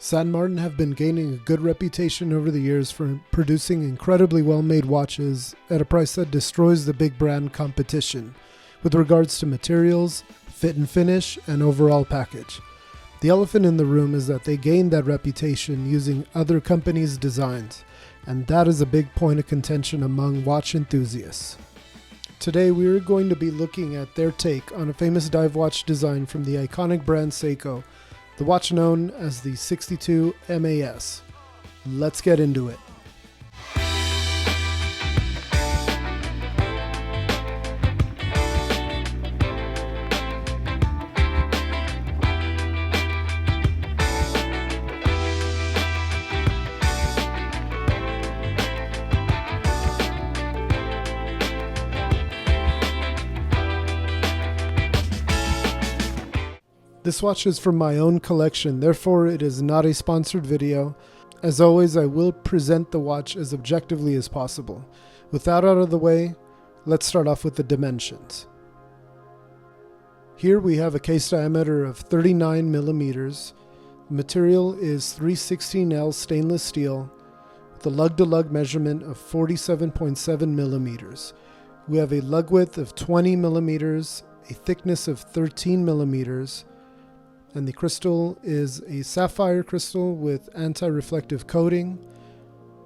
San Martin have been gaining a good reputation over the years for producing incredibly well-made watches at a price that destroys the big brand competition with regards to materials, fit and finish, and overall package. The elephant in the room is that they gained that reputation using other companies' designs, and that is a big point of contention among watch enthusiasts. Today we are going to be looking at their take on a famous dive watch design from the iconic brand Seiko, the watch known as the 62Mas. Let's get into it. This watch is from my own collection, therefore it is not a sponsored video. As always, I will present the watch as objectively as possible. With that out of the way, let's start off with the dimensions. Here we have a case diameter of 39 millimeters. The material is 316L stainless steel with a lug-to-lug measurement of 47.7 millimeters. We have a lug width of 20 millimeters, a thickness of 13 millimeters, and the crystal is a sapphire crystal with anti-reflective coating.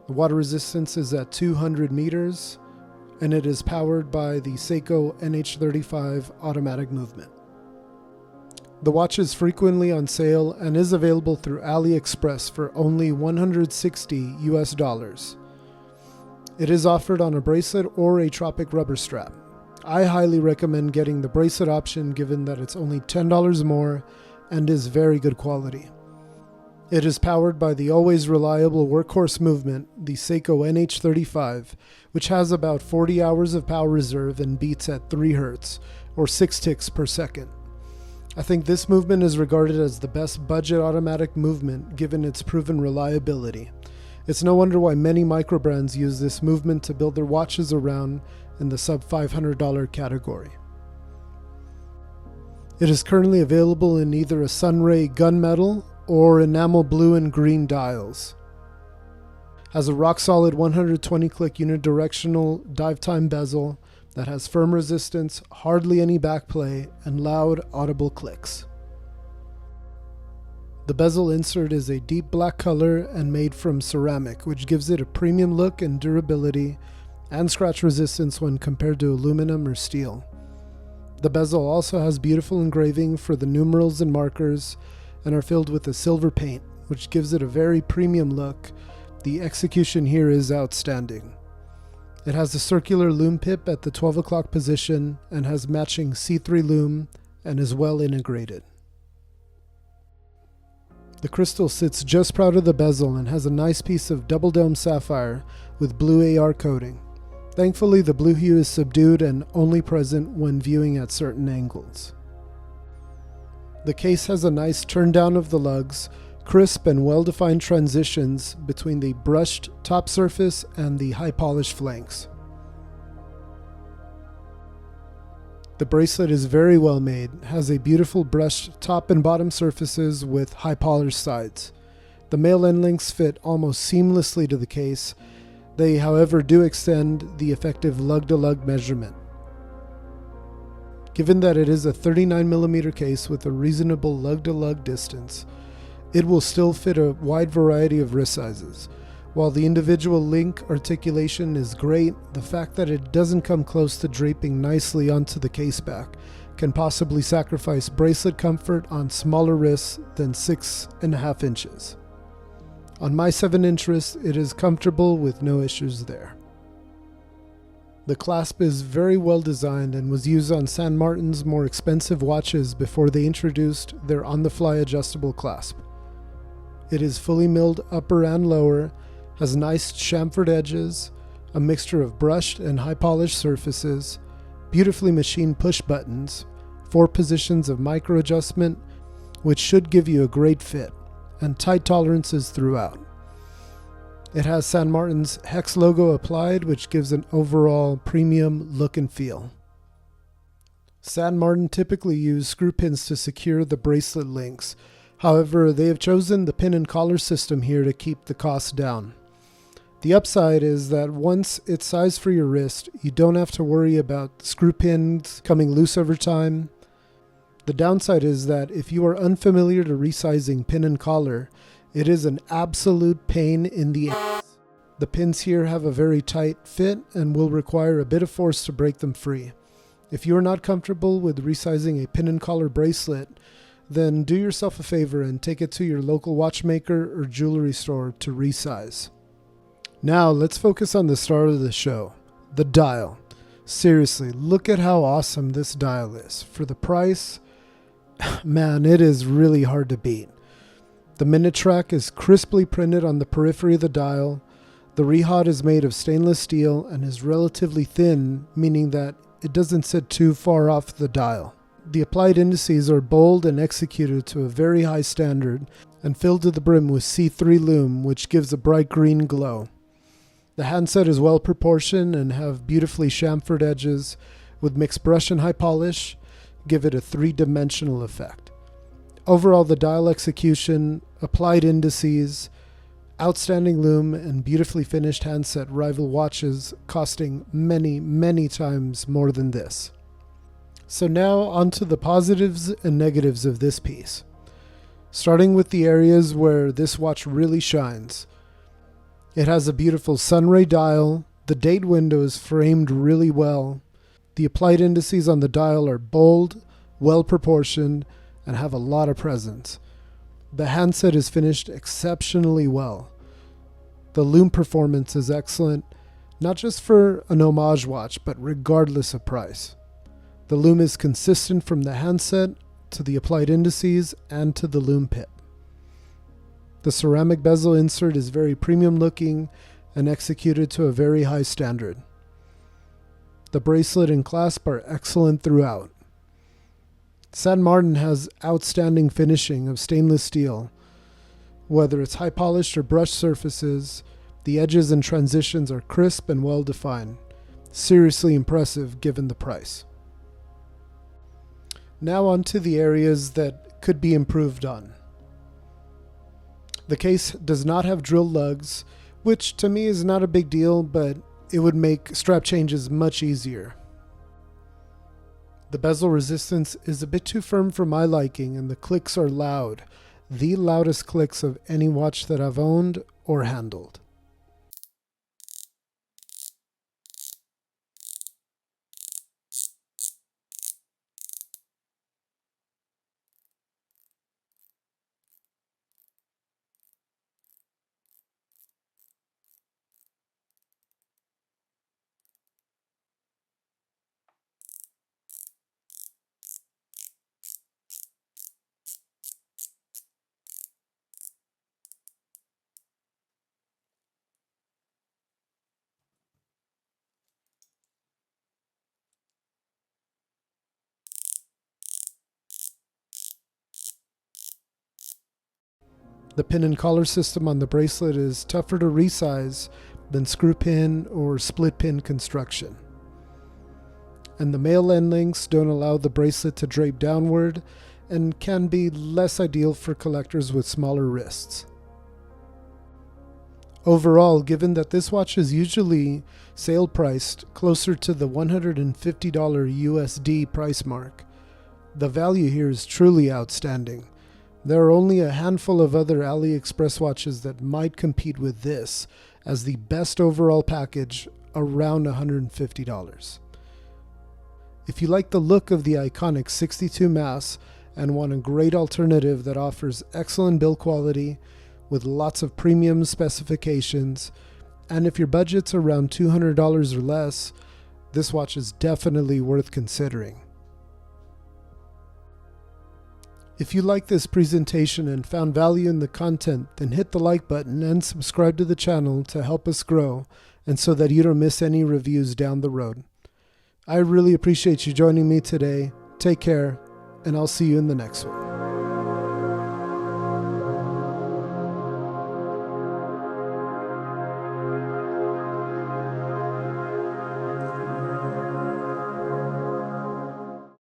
The water resistance is at 200 meters, and it is powered by the Seiko NH35 automatic movement. The watch is frequently on sale and is available through AliExpress for only $160 US. It is offered on a bracelet or a tropic rubber strap. I highly recommend getting the bracelet option given that it's only $10 more and is very good quality. It is powered by the always reliable workhorse movement, the Seiko NH35, which has about 40 hours of power reserve and beats at 3 Hz, or 6 ticks per second. I think this movement is regarded as the best budget automatic movement given its proven reliability. It's no wonder why many micro brands use this movement to build their watches around in the sub $500 category. It is currently available in either a sunray gunmetal or enamel blue and green dials. Has a rock-solid 120-click unidirectional dive-time bezel that has firm resistance, hardly any backplay, and loud, audible clicks. The bezel insert is a deep black color and made from ceramic, which gives it a premium look and durability and scratch resistance when compared to aluminum or steel. The bezel also has beautiful engraving for the numerals and markers and are filled with a silver paint, which gives it a very premium look. The execution here is outstanding. It has a circular lume pip at the 12 o'clock position and has matching C3 lume and is well integrated. The crystal sits just proud of the bezel and has a nice piece of double dome sapphire with blue AR coating. Thankfully, the blue hue is subdued and only present when viewing at certain angles. The case has a nice turn down of the lugs, crisp and well-defined transitions between the brushed top surface and the high polished flanks. The bracelet is very well made, has a beautiful brushed top and bottom surfaces with high polished sides. The male end links fit almost seamlessly to the case. They, however, do extend the effective lug-to-lug measurement. Given that it is a 39mm case with a reasonable lug-to-lug distance, it will still fit a wide variety of wrist sizes. While the individual link articulation is great, the fact that it doesn't come close to draping nicely onto the case back can possibly sacrifice bracelet comfort on smaller wrists than 6.5 inches. On my 7-inch wrist, it is comfortable with no issues there. The clasp is very well designed and was used on San Martin's more expensive watches before they introduced their on-the-fly adjustable clasp. It is fully milled upper and lower, has nice chamfered edges, a mixture of brushed and high-polished surfaces, beautifully machined push buttons, 4 positions of micro adjustment, which should give you a great fit, and tight tolerances throughout. It has San Martin's hex logo applied, which gives an overall premium look and feel. San Martin typically use screw pins to secure the bracelet links. However, they have chosen the pin and collar system here to keep the cost down. The upside is that once it's sized for your wrist, you don't have to worry about screw pins coming loose over time. The downside is that if you are unfamiliar to resizing pin and collar, it is an absolute pain in the ass. The pins here have a very tight fit and will require a bit of force to break them free. If you are not comfortable with resizing a pin and collar bracelet, then do yourself a favor and take it to your local watchmaker or jewelry store to resize. Now let's focus on the star of the show, the dial. Seriously, look at how awesome this dial is. For the price, man, it is really hard to beat. The minute track is crisply printed on the periphery of the dial. The rehaut is made of stainless steel and is relatively thin, meaning that it doesn't sit too far off the dial. The applied indices are bold and executed to a very high standard and filled to the brim with C3 lume, which gives a bright green glow. The handset is well proportioned and have beautifully chamfered edges with mixed brush and high polish, give it a three-dimensional effect. Overall, the dial execution, applied indices, outstanding lume, and beautifully finished handset rival watches costing many, many times more than this. So now onto the positives and negatives of this piece. Starting with the areas where this watch really shines. It has a beautiful sunray dial, the date window is framed really well, the applied indices on the dial are bold, well proportioned, and have a lot of presence. The handset is finished exceptionally well. The lume performance is excellent, not just for an homage watch, but regardless of price. The lume is consistent from the handset to the applied indices and to the lume pip. The ceramic bezel insert is very premium looking and executed to a very high standard. The bracelet and clasp are excellent throughout. San Martin has outstanding finishing of stainless steel. Whether it's high polished or brushed surfaces, the edges and transitions are crisp and well defined. Seriously impressive given the price. Now on to the areas that could be improved on. The case does not have drilled lugs, which to me is not a big deal, but it would make strap changes much easier. The bezel resistance is a bit too firm for my liking, and the clicks are loud, the loudest clicks of any watch that I've owned or handled. The pin and collar system on the bracelet is tougher to resize than screw pin or split pin construction. And the male end links don't allow the bracelet to drape downward and can be less ideal for collectors with smaller wrists. Overall, given that this watch is usually sale priced closer to the $150 USD price mark, the value here is truly outstanding. There are only a handful of other AliExpress watches that might compete with this as the best overall package, around $150. If you like the look of the iconic 62Mas and want a great alternative that offers excellent build quality with lots of premium specifications, and if your budget's around $200 or less, this watch is definitely worth considering. If you like this presentation and found value in the content, then hit the like button and subscribe to the channel to help us grow and so that you don't miss any reviews down the road. I really appreciate you joining me today. Take care, and I'll see you in the next one.